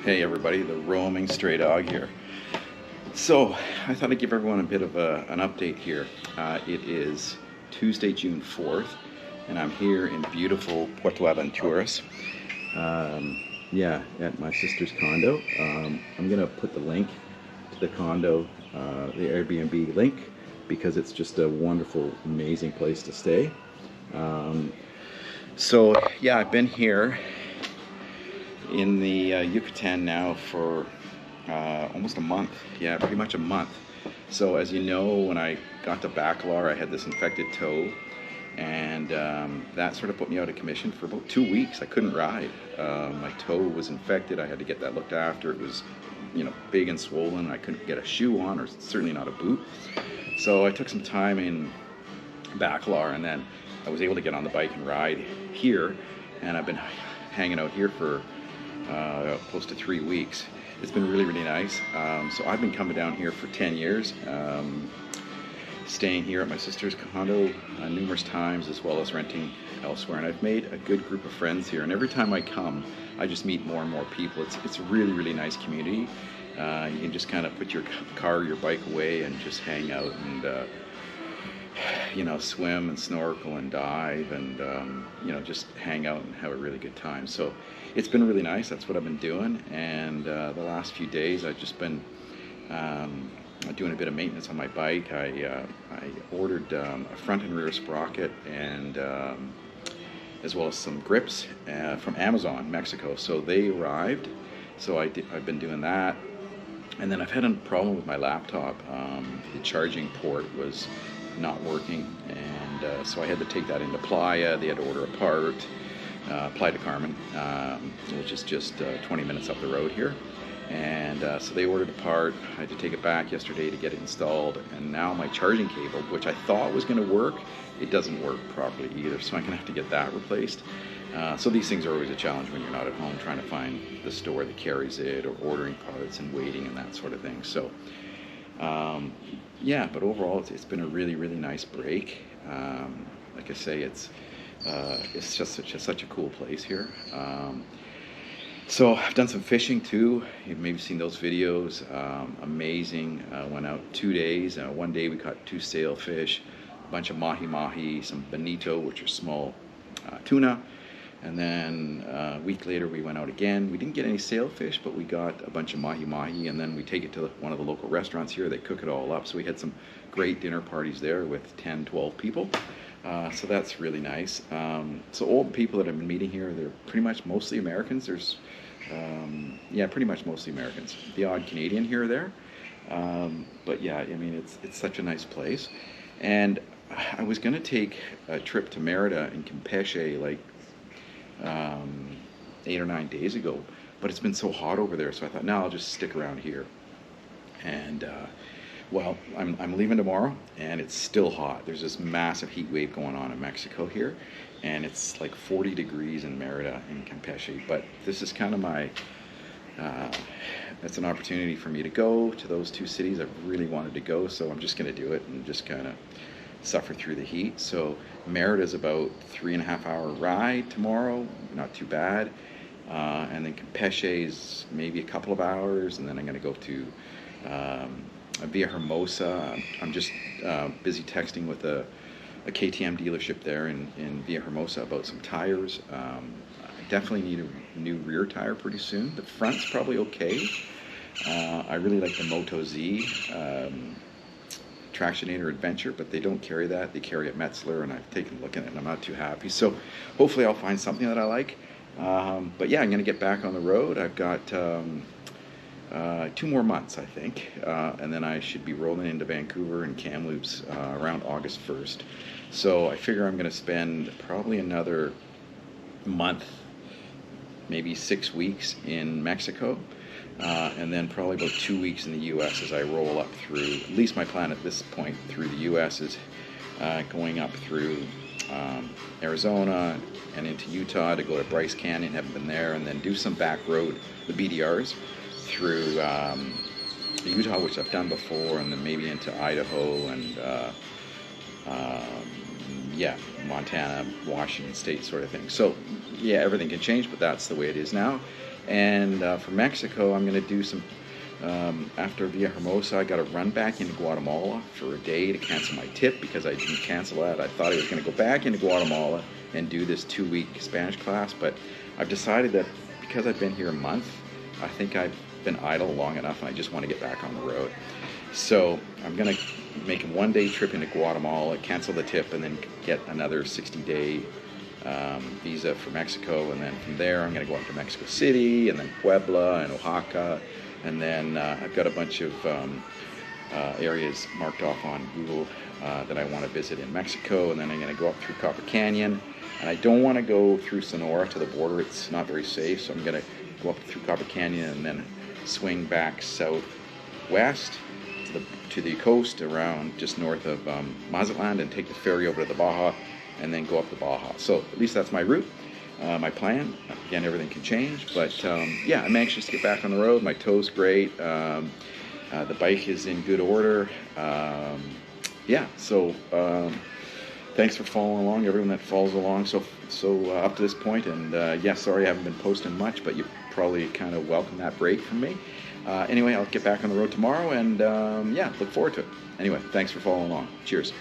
Hey everybody, the roaming stray dog here. So I thought I'd give everyone a bit of an update here. It is Tuesday, June 4th, and I'm here in beautiful Puerto Aventuras. At my sister's condo. I'm gonna put the link to the condo, the Airbnb link, because it's just a wonderful, amazing place to stay. I've been here in the Yucatan now for almost a month. Yeah, pretty much a month. So as you know, when I got to Bacalar, I had this infected toe, and that sort of put me out of commission for about 2 weeks. I couldn't ride. My toe was infected. I had to get that looked after. It was, big and swollen. I couldn't get a shoe on, or certainly not a boot. So I took some time in Bacalar, and then I was able to get on the bike and ride here, and I've been hanging out here for close to 3 weeks. It's been really, really nice. So I've been coming down here for 10 years, staying here at my sister's condo numerous times, as well as renting elsewhere. And I've made a good group of friends here. And every time I come, I just meet more and more people. It's a really, really nice community. You can just kind of put your car or your bike away and just hang out and swim and snorkel and dive and, just hang out and have a really good time. So it's been really nice. That's what I've been doing. And the last few days, I've just been doing a bit of maintenance on my bike. I ordered a front and rear sprocket and as well as some grips from Amazon, Mexico. So they arrived. So I've been doing that. And then I've had a problem with my laptop. The charging port was not working, and so I had to take that into Playa. They had to order a part, Playa de Carmen, which is just 20 minutes up the road here. And so they ordered a part. I had to take it back yesterday to get it installed, and now my charging cable, which I thought was going to work, it doesn't work properly either, so I'm going to have to get that replaced. So these things are always a challenge when you're not at home, trying to find the store that carries it, or ordering parts and waiting and that sort of thing. So but overall it's been a really, really nice break. Like I say, it's just such a cool place here. So I've done some fishing too. You've maybe seen those videos. Amazing. Went out 2 days. One day we caught 2 sailfish, a bunch of mahi-mahi, some bonito, which are small tuna. And then a week later we went out again. We didn't get any sailfish, but we got a bunch of mahi-mahi, and then we take it to one of the local restaurants here. They cook it all up. So we had some great dinner parties there with 10, 12 people. So that's really nice. So all the people that I've been meeting here, they're pretty much mostly Americans. There's, pretty much mostly Americans. The odd Canadian here or there. But yeah, I mean, it's such a nice place. And I was going to take a trip to Merida in Campeche, like 8 or 9 days ago, but it's been so hot over there, so I thought, no, I'll just stick around here. And I'm leaving tomorrow, and it's still hot. There's this massive heat wave going on in Mexico here, and it's like 40 degrees in Merida and Campeche. But this is kind of my it's an opportunity for me to go to those 2 cities. I've really wanted to go, so I'm just going to do it and just kind of suffer through the heat. So Merida is about 3.5 hour ride tomorrow, not too bad. And then Campeche is maybe a couple of hours, and then I'm going to go to Villahermosa. I'm just busy texting with a KTM dealership there in Villahermosa about some tires. I definitely need a new rear tire pretty soon. The front's probably okay. I really like the Moto Z Tractionator Adventure, but they don't carry that. They carry a Metzler, and I've taken a look at it and I'm not too happy. So hopefully I'll find something that I like. But yeah, I'm going to get back on the road. I've got 2 more months, I think, and then I should be rolling into Vancouver and Kamloops around August 1st. So I figure I'm going to spend probably another month, maybe 6 weeks in Mexico. And then probably about 2 weeks in the U.S. as I roll up through, at least my plan at this point through the U.S. is going up through Arizona and into Utah to go to Bryce Canyon, haven't been there, and then do some back road, the BDRs, through Utah, which I've done before, and then maybe into Idaho and Montana, Washington State sort of thing. So yeah, everything can change, but that's the way it is now. And for Mexico, I'm going to do some, after Villa Hermosa, I got to run back into Guatemala for a day to cancel my tip, because I didn't cancel that. I thought I was going to go back into Guatemala and do this 2-week Spanish class, but I've decided that because I've been here a month, I think I've been idle long enough and I just want to get back on the road. So I'm going to make a 1-day trip into Guatemala, cancel the tip, and then get another 60-day visa for Mexico. And then from there, I'm going to go up to Mexico City, and then Puebla and Oaxaca. And then I've got a bunch of areas marked off on Google that I want to visit in Mexico. And then I'm going to go up through Copper Canyon. And I don't want to go through Sonora to the border. It's not very safe. So I'm going to go up through Copper Canyon and then swing back southwest to the coast around just north of Mazatlan, and take the ferry over to the Baja, and then go up the Baja. So at least that's my route, my plan. Again, everything can change, but yeah, I'm anxious to get back on the road. My toe's great. The bike is in good order. Yeah, so thanks for following along, everyone that follows along so up to this point. And yeah, sorry I haven't been posting much, but you probably kind of welcome that break from me. Anyway, I'll get back on the road tomorrow, and yeah, look forward to it. Anyway, thanks for following along. Cheers.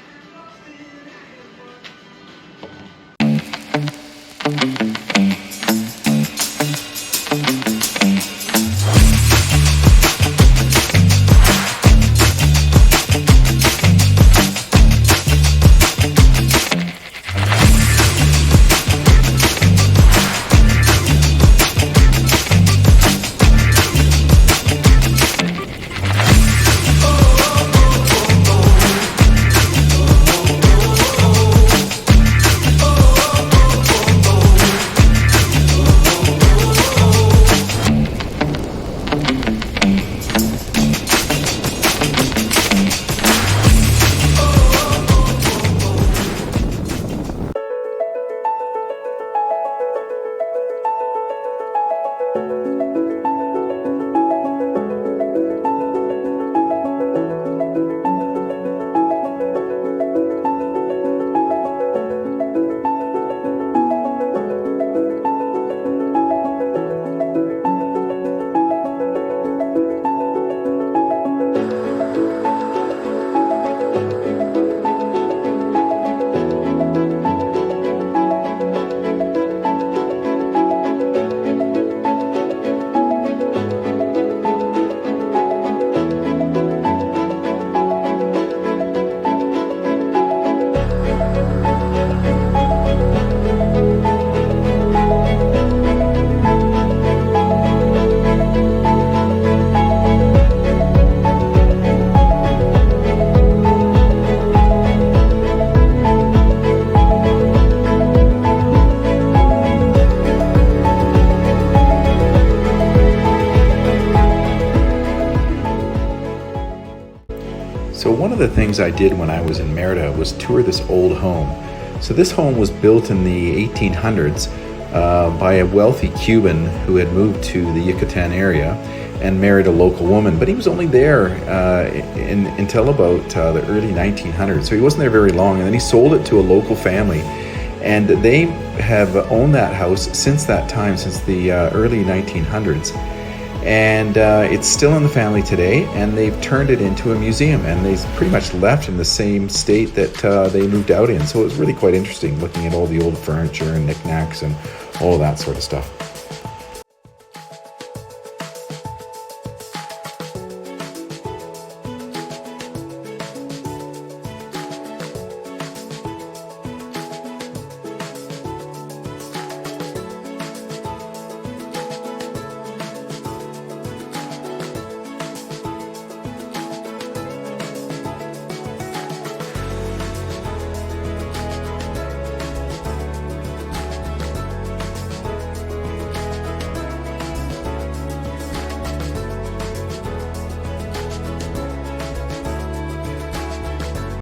So one of the things I did when I was in Merida was tour this old home. So this home was built in the 1800s by a wealthy Cuban who had moved to the Yucatan area and married a local woman, but he was only there until about the early 1900s, so he wasn't there very long, and then he sold it to a local family, and they have owned that house since that time, since the early 1900s. And it's still in the family today, and they've turned it into a museum, and they've pretty much left in the same state that they moved out in. So it was really quite interesting looking at all the old furniture and knickknacks and all of that sort of stuff.